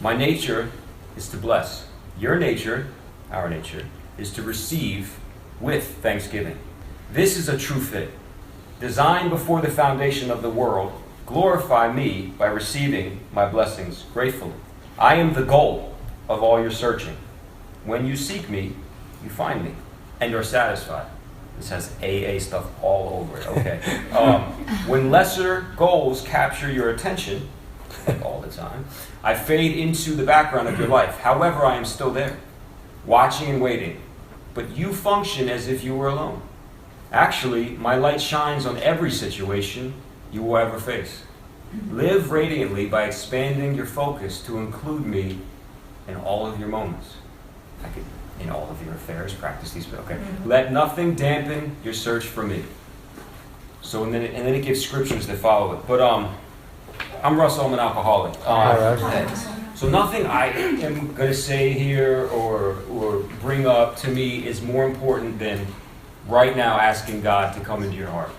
My nature is to bless. Your nature, our nature, is to receive with thanksgiving. This is a true fit. Designed before the foundation of the world, glorify me by receiving my blessings gratefully. I am the goal of all your searching. When you seek me, you find me, and you're satisfied. This has AA stuff all over it, okay. When lesser goals capture your attention, like all the time, I fade into the background of your life. However, I am still there, watching and waiting. But you function as if you were alone. Actually, my light shines on every situation you will ever face. Live radiantly by expanding your focus to include me in all of your moments. In all of your affairs, practice these, okay. Let nothing dampen your search for me. So, and then it gives scriptures that follow it. But I'm Russ, I'm an alcoholic. So nothing I am going to say here or bring up to me is more important than right now asking God to come into your heart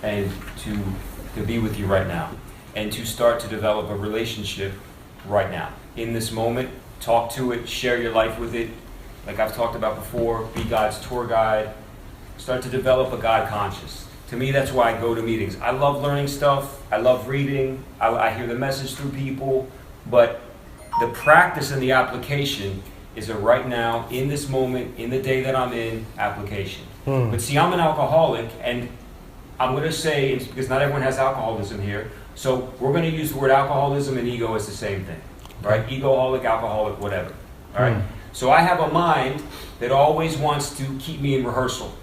and to be with you right now and to start to develop a relationship right now. In this moment, talk to it, share your life with it. Like I've talked about before, be God's tour guide. Start to develop a God conscious. To me, that's why I go to meetings. I love learning stuff. I love reading. I hear the message through people. But the practice and the application is a right now, in this moment, in the day that I'm in, application. But see, I'm an alcoholic, and I'm going to say, because not everyone has alcoholism here, so we're going to use the word alcoholism and ego as the same thing. Right? Egoholic, alcoholic, whatever. All right? So I have a mind that always wants to keep me in rehearsal.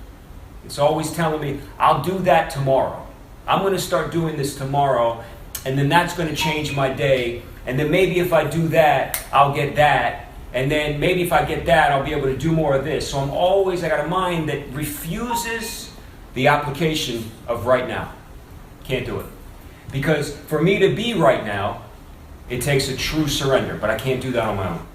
It's always telling me, I'll do that tomorrow. I'm going to start doing this tomorrow, and then that's going to change my day. And then maybe if I do that, I'll get that. And then maybe if I get that, I'll be able to do more of this. So I got a mind that refuses the application of right now. Can't do it. Because for me to be right now, it takes a true surrender, but I can't do that on my own.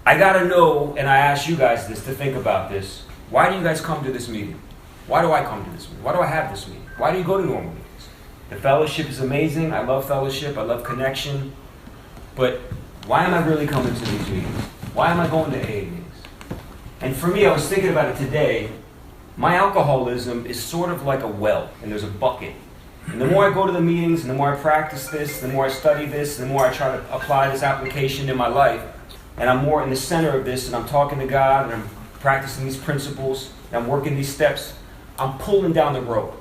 I got to know, and I ask you guys this, to think about this. Why do you guys come to this meeting? Why do I come to this meeting? Why do I have this meeting? Why do you go to normal meetings? The fellowship is amazing. I love fellowship. I love connection. But why am I really coming to these meetings? Why am I going to AA meetings? And for me, I was thinking about it today. My alcoholism is sort of like a well, and there's a bucket. And the more I go to the meetings, and the more I practice this, the more I study this, and the more I try to apply this application in my life, and I'm more in the center of this, and I'm talking to God, and I'm practicing these principles, and I'm working these steps, I'm pulling down the rope,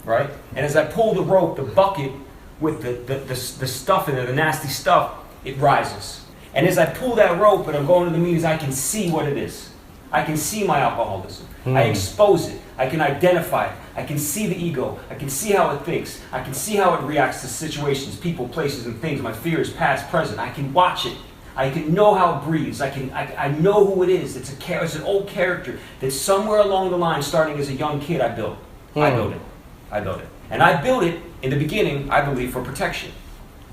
right? And as I pull the rope, the bucket with the stuff in it, the nasty stuff, it rises. And as I pull that rope and I'm going to the meetings, I can see what it is. I can see my alcoholism. I expose it. I can identify it. I can see the ego. I can see how it thinks. I can see how it reacts to situations, people, places, and things, my fears, past, present. I can watch it. I can know how it breathes. I know who it is. It's an old character that somewhere along the line, starting as a young kid, I built. I built it. And I built it in the beginning, I believe, for protection.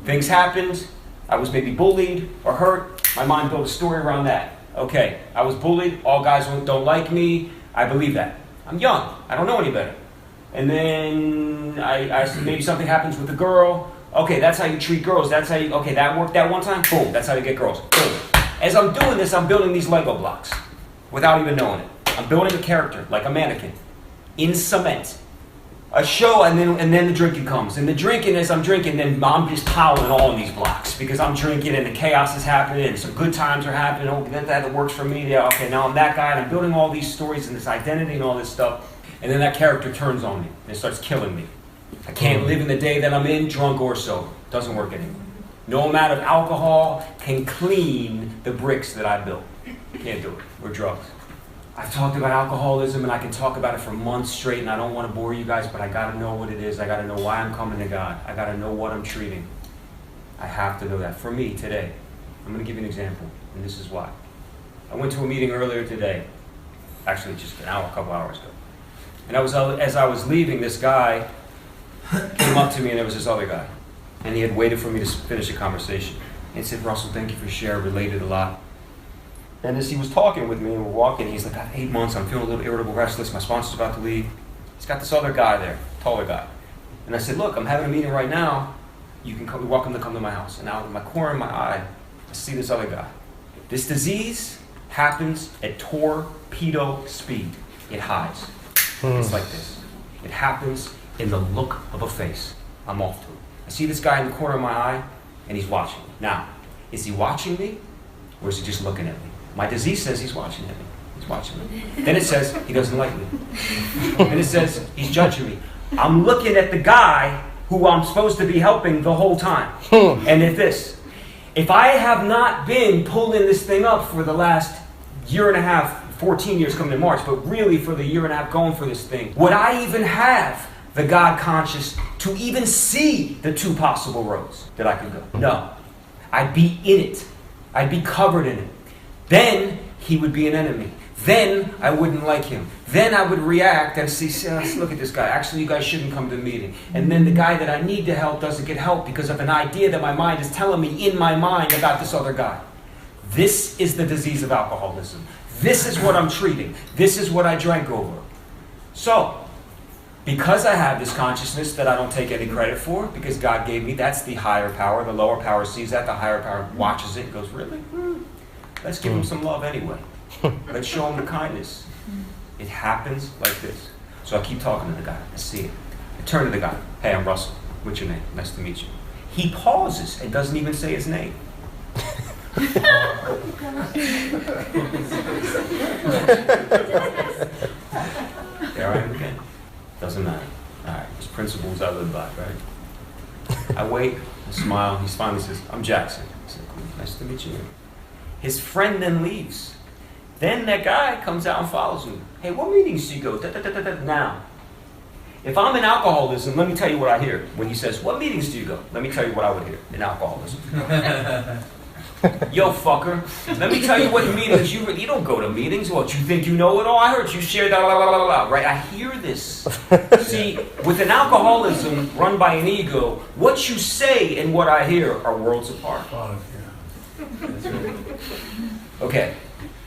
Things happened. I was maybe bullied or hurt. My mind built a story around that. Okay, I was bullied. All guys don't like me. I believe that. I'm young. I don't know any better. And then maybe something happens with a girl. Okay, that's how you treat girls. That's how okay, that worked that one time. Boom, that's how you get girls. Boom. As I'm doing this, I'm building these Lego blocks without even knowing it. I'm building a character like a mannequin in cement. A show, and then the drinking comes. And the drinking, as I'm drinking, then I'm just piling all in these blocks because I'm drinking and the chaos is happening and some good times are happening. Oh, that works for me. Yeah, okay, now I'm that guy and I'm building all these stories and this identity and all this stuff. And then that character turns on me and it starts killing me. I can't live in the day that I'm in, drunk or sober. Doesn't work anymore. No amount of alcohol can clean the bricks that I built. Can't do it. Or drugs. I've talked about alcoholism and I can talk about it for months straight and I don't want to bore you guys, but I got to know what it is. I got to know why I'm coming to God. I got to know what I'm treating. I have to know that. For me today, I'm going to give you an example, and this is why. I went to a meeting earlier today, actually just a couple hours ago. And as I was leaving, this guy came up to me and there was this other guy. And he had waited for me to finish the conversation. And he said, Russell, thank you for sharing, related a lot. And as he was talking with me and we're walking, he's like, I have 8 months, I'm feeling a little irritable, restless, my sponsor's about to leave. He's got this other guy there, taller guy. And I said, look, I'm having a meeting right now. You're welcome to come to my house. And out of my corner of my eye, I see this other guy. This disease happens at torpedo speed. It hides. It's like this. It happens in the look of a face. I'm off to it. I see this guy in the corner of my eye, and he's watching me. Now, is he watching me, or is he just looking at me? My disease says he's watching at me. He's watching me. Then it says he doesn't like me. Then it says he's judging me. I'm looking at the guy who I'm supposed to be helping the whole time. And if I have not been pulling this thing up for the last year and a half, 14 years coming in March, but really for the year and a half going for this thing, would I even have the God conscious to even see the two possible roads that I could go? No. I'd be in it. I'd be covered in it. Then he would be an enemy. Then I wouldn't like him. Then I would react and see, look at this guy. Actually, you guys shouldn't come to the meeting. And then the guy that I need to help doesn't get help because of an idea that my mind is telling me in my mind about this other guy. This is the disease of alcoholism. This is what I'm treating. This is what I drank over. So, because I have this consciousness that I don't take any credit for, because God gave me, that's the higher power. The lower power sees that. The higher power watches it and goes, really? Let's give him some love anyway. Let's show him the kindness. It happens like this. So I keep talking to the guy. I see it. I turn to the guy. Hey, I'm Russell. What's your name? Nice to meet you. He pauses and doesn't even say his name. There I am again. Doesn't matter. All right. There's principles I live by, right? I wait. I smile. He finally says, I'm Jackson. I said, cool. Nice to meet you. His friend then leaves. Then that guy comes out and follows me. Hey, what meetings do you go? Now, if I'm in alcoholism, let me tell you what I hear. When he says, what meetings do you go? Let me tell you what I would hear in alcoholism. Yo, fucker, let me tell you what meetings you don't go to meetings. What, you think you know it all? I heard you share that, blah, blah, blah, blah. Right? I hear this. See, with an alcoholism run by an ego, what you say and what I hear are worlds apart. Okay,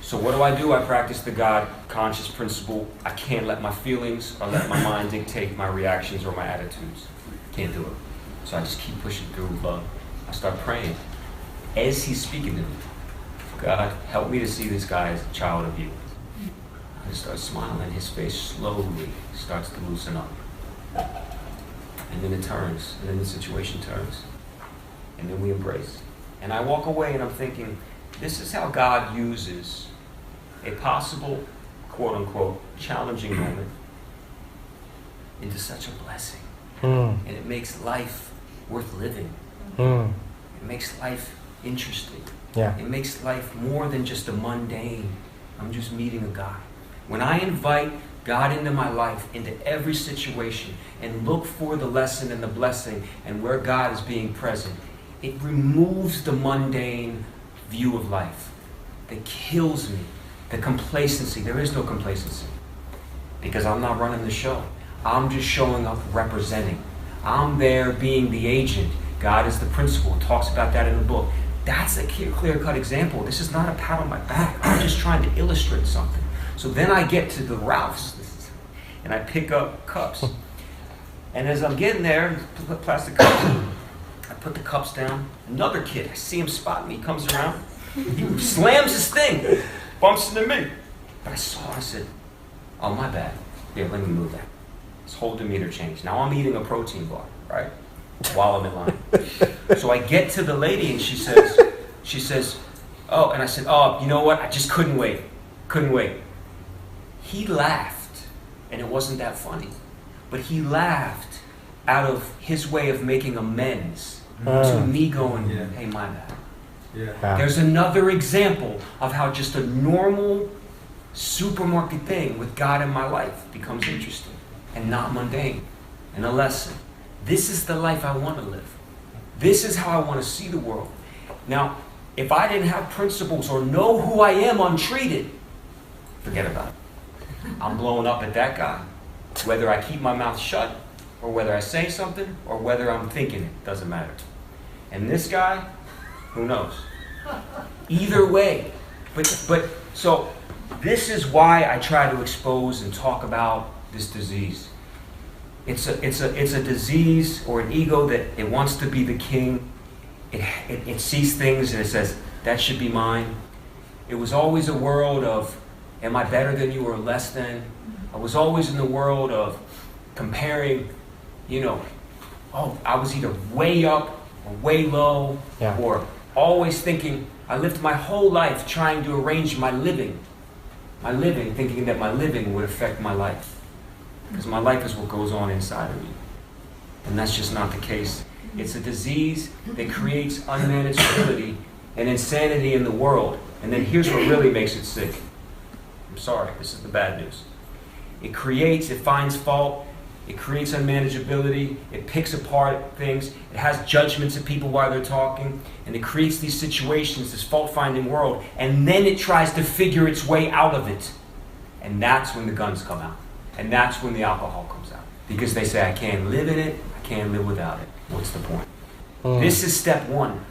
so what do? I practice the God conscious principle. I can't let my feelings or let my mind dictate my reactions or my attitudes. Can't do it. So I just keep pushing through love. I start praying. As he's speaking to me, God, help me to see this guy as a child of you. I start smiling. His face slowly starts to loosen up. And then it turns. And then the situation turns. And then we embrace. And I walk away and I'm thinking, this is how God uses a possible, quote-unquote, challenging moment into such a blessing. And it makes life worth living. It makes life interesting. Yeah. It makes life more than just a mundane, I'm just meeting a guy. When I invite God into my life, into every situation, and look for the lesson and the blessing and where God is being present, it removes the mundane view of life that kills me. The complacency. There is no complacency. Because I'm not running the show. I'm just showing up representing. I'm there being the agent. God is the principal. It talks about that in the book. That's a clear-cut example. This is not a pat on my back. I'm just trying to illustrate something. So then I get to the Ralphs, and I pick up cups. And as I'm getting there, plastic cups, I put the cups down. Another kid, I see him spot me. He comes around. He slams his thing. Bumps into me. But I said, oh, my bad. Here, let me move that. This whole demeanor changed. Now I'm eating a protein bar, right? While I'm in line. So I get to the lady and she says, oh, and I said, oh, you know what? I just couldn't wait. He laughed, and it wasn't that funny. But he laughed out of his way of making amends to me going, hey, my bad. Yeah. There's another example of how just a normal supermarket thing with God in my life becomes interesting and not mundane and a lesson. This is the life I want to live. This is how I want to see the world. Now, if I didn't have principles or know who I am untreated, forget about it. I'm blowing up at that guy. Whether I keep my mouth shut or whether I say something or whether I'm thinking it, doesn't matter. And this guy, who knows? Either way. But so this is why I try to expose and talk about this disease. It's a disease or an ego that it wants to be the king. It sees things and it says, that should be mine. It was always a world of, am I better than you or less than? I was always in the world of comparing, I was either way up or way low, or always thinking, I lived my whole life trying to arrange my living, thinking that my living would affect my life. Because my life is what goes on inside of me. And that's just not the case. It's a disease that creates unmanageability and insanity in the world. And then here's what really makes it sick. I'm sorry, this is the bad news. It finds fault, it creates unmanageability, it picks apart things, it has judgments of people while they're talking, and it creates these situations, this fault-finding world, and then it tries to figure its way out of it. And that's when the guns come out. And that's when the alcohol comes out. Because they say, I can't live in it, I can't live without it. What's the point? This is step one.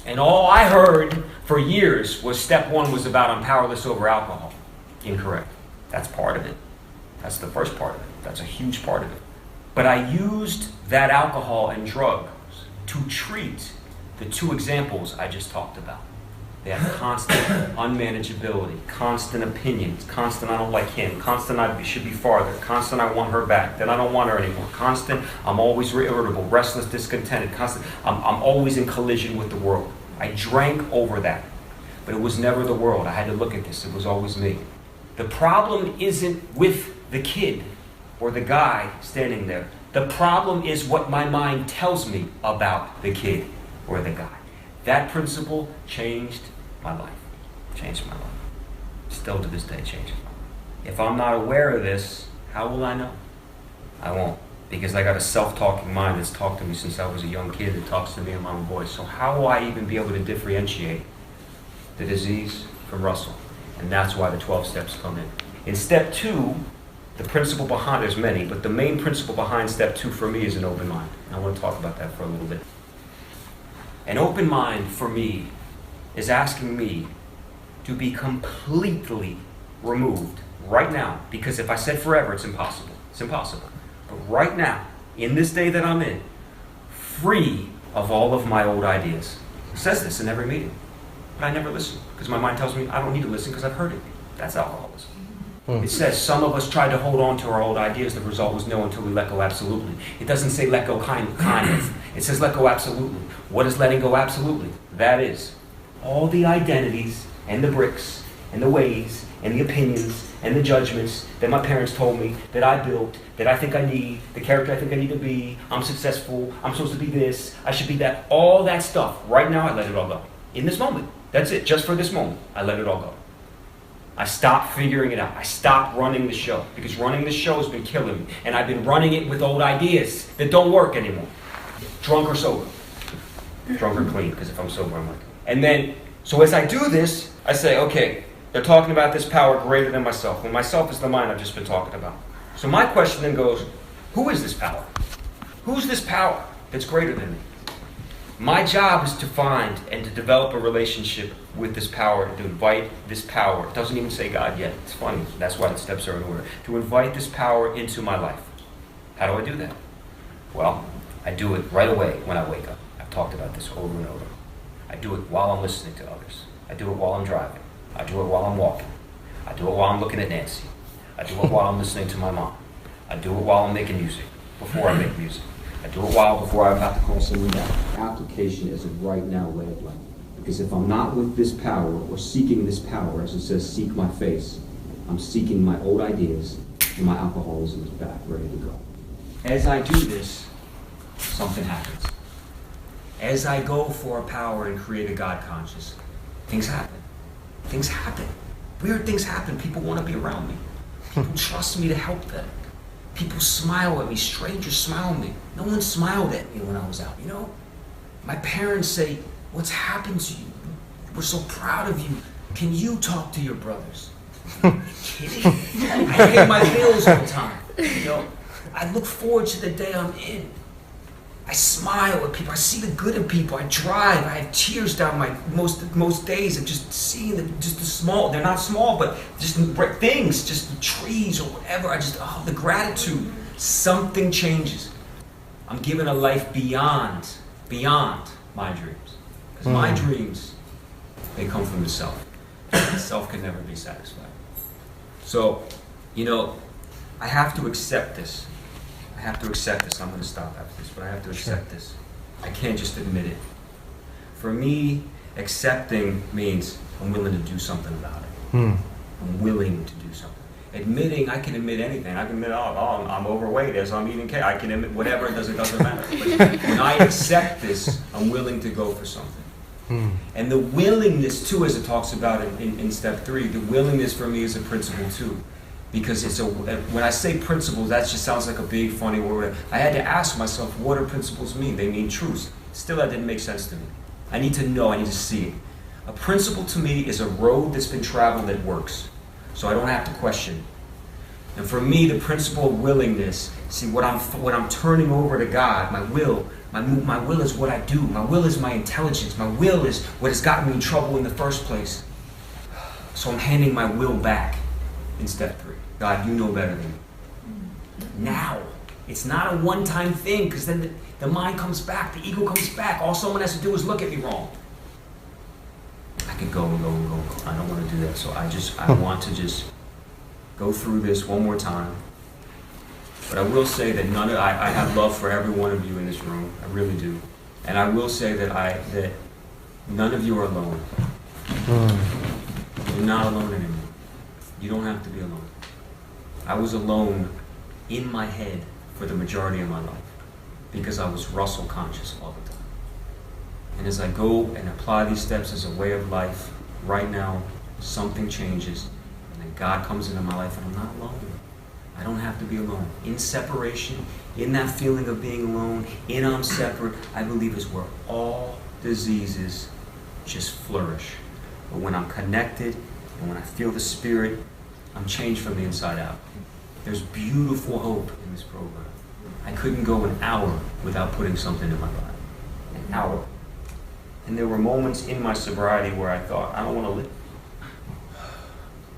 And all I heard for years was step one was about I'm powerless over alcohol. Incorrect. That's part of it. That's the first part of it. That's a huge part of it. But I used that alcohol and drugs to treat the two examples I just talked about. They have constant unmanageability, constant opinions, constant I don't like him, constant I should be farther, constant I want her back, then I don't want her anymore, constant I'm always irritable, restless, discontented, constant I'm always in collision with the world. I drank over that. But it was never the world. I had to look at this. It was always me. The problem isn't with the kid or the guy standing there. The problem is what my mind tells me about the kid or the guy. That principle changed my life. Changed my life. Still to this day changes my life. If I'm not aware of this, how will I know? I won't. Because I got a self-talking mind that's talked to me since I was a young kid that talks to me in my own voice. So how will I even be able to differentiate the disease from Russell? And that's why the 12 steps come in. In step 2, the principle behind, there's many, but the main principle behind step 2 for me is an open mind. And I want to talk about that for a little bit. An open mind for me is asking me to be completely removed right now. Because if I said forever, it's impossible. It's impossible. But right now, in this day that I'm in, free of all of my old ideas. It says this in every meeting. But I never listen, because my mind tells me I don't need to listen because I've heard it. That's alcoholism. It says some of us tried to hold on to our old ideas. The result was no until we let go absolutely. It doesn't say let go kind of. It says let go absolutely. What is letting go absolutely? That is all the identities and the bricks and the ways and the opinions and the judgments that my parents told me, that I built, that I think I need, the character I think I need to be, I'm successful, I'm supposed to be this, I should be that, all that stuff. Right now, I let it all go. In this moment. That's it. Just for this moment, I let it all go. I stopped figuring it out. I stopped running the show because running the show has been killing me. And I've been running it with old ideas that don't work anymore. Drunk or sober. Drunk or clean, because if I'm sober, I'm like. And then, so as I do this, I say, okay, they're talking about this power greater than myself. Well, myself is the mind I've just been talking about. So my question then goes, who is this power? Who's this power that's greater than me? My job is to find and to develop a relationship with this power, to invite this power. It doesn't even say God yet. It's funny. That's why the steps are in order. To invite this power into my life. How do I do that? Well, I do it right away when I wake up. I've talked about this over and over. I do it while I'm listening to others. I do it while I'm driving. I do it while I'm walking. I do it while I'm looking at Nancy. I do it while I'm listening to my mom. I do it while I'm making music, before I make music. I do it before I'm about to call someone down. Application is a right now way of life. Because if I'm not with this power or seeking this power, as it says, seek my face, I'm seeking my old ideas and my alcoholism is back, ready to go. As I do this, something happens. As I go for a power and create a God conscious, things happen. Things happen. Weird things happen. People want to be around me. People trust me to help them. People smile at me. Strangers smile at me. No one smiled at me when I was out, you know? My parents say, what's happened to you? We're so proud of you. Can you talk to your brothers? Are you kidding? I pay my bills all the time. You know? I look forward to the day I'm in. I smile at people. I see the good in people. I drive. I have tears down my most days of just seeing the small. They're not small, but just things, just the trees or whatever. The gratitude. Something changes. I'm given a life beyond my dreams. Because my dreams They come from the self. The self can never be satisfied. So, I have to accept this. I'm going to stop after this, but I have to accept this. I can't just admit it. For me, accepting means I'm willing to do something about it. I'm willing to do something. Admitting, I can admit anything. I can admit, I'm overweight, so I'm eating cake. I can admit whatever, it doesn't matter. But when I accept this, I'm willing to go for something. And the willingness too, as it talks about in step 3, the willingness for me is a principle too. Because when I say principles, that just sounds like a big funny word. I had to ask myself, what do principles mean? They mean truths. Still, that didn't make sense to me. I need to know, I need to see it. A principle to me is a road that's been traveled that works. So I don't have to question. And for me, the principle of willingness, see what I'm turning over to God, my will is what I do. My will is my intelligence. My will is what has gotten me in trouble in the first place. So I'm handing my will back in step 3. God, you know better than me. Now. It's not a one-time thing, because then the mind comes back, the ego comes back. All someone has to do is look at me wrong. I could go and go and go. I don't want to do that. So I want to just go through this one more time. But I will say that I have love for every one of you in this room. I really do. And I will say that none of you are alone. You're not alone anymore. You don't have to be alone. I was alone in my head for the majority of my life because I was Russell conscious all the time. And as I go and apply these steps as a way of life, right now, something changes. And then God comes into my life and I'm not alone. I don't have to be alone. In separation, in that feeling of being alone, in I'm separate, I believe is where all diseases just flourish. But when I'm connected and when I feel the Spirit, I'm changed from the inside out. There's beautiful hope in this program. I couldn't go an hour without putting something in my body. An hour. And there were moments in my sobriety where I thought, I don't want to live.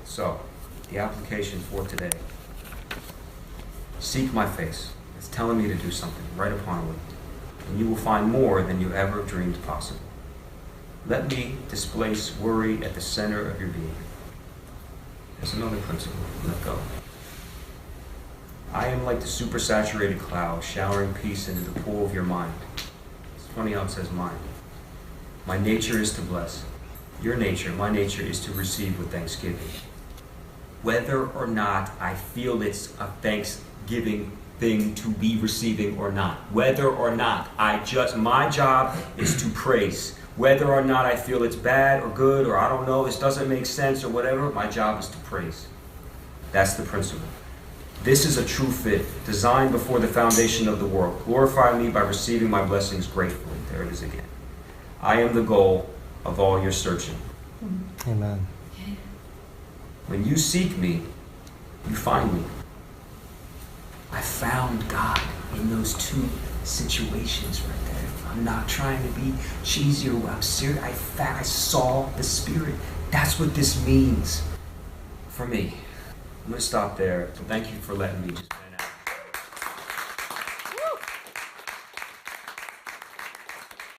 So, the application for today. Seek my face. It's telling me to do something right upon it. And you will find more than you ever dreamed possible. Let me displace worry at the center of your being. There's another principle. Let go. I am like the supersaturated cloud showering peace into the pool of your mind. It's funny how it says mind. My nature is to bless. Your nature, my nature, is to receive with thanksgiving. Whether or not I feel it's a thanksgiving thing to be receiving or not. Whether or not my job is to praise. Whether or not I feel it's bad or good or I don't know, this doesn't make sense or whatever, my job is to praise. That's the principle. This is a true fit, designed before the foundation of the world. Glorify me by receiving my blessings gratefully. There it is again. I am the goal of all your searching. Amen. When you seek me, you find me. I found God in those 2 situations right there. I'm not trying to be cheesy or I'm serious. I saw the Spirit. That's what this means for me. I'm going to stop there. So thank you for letting me just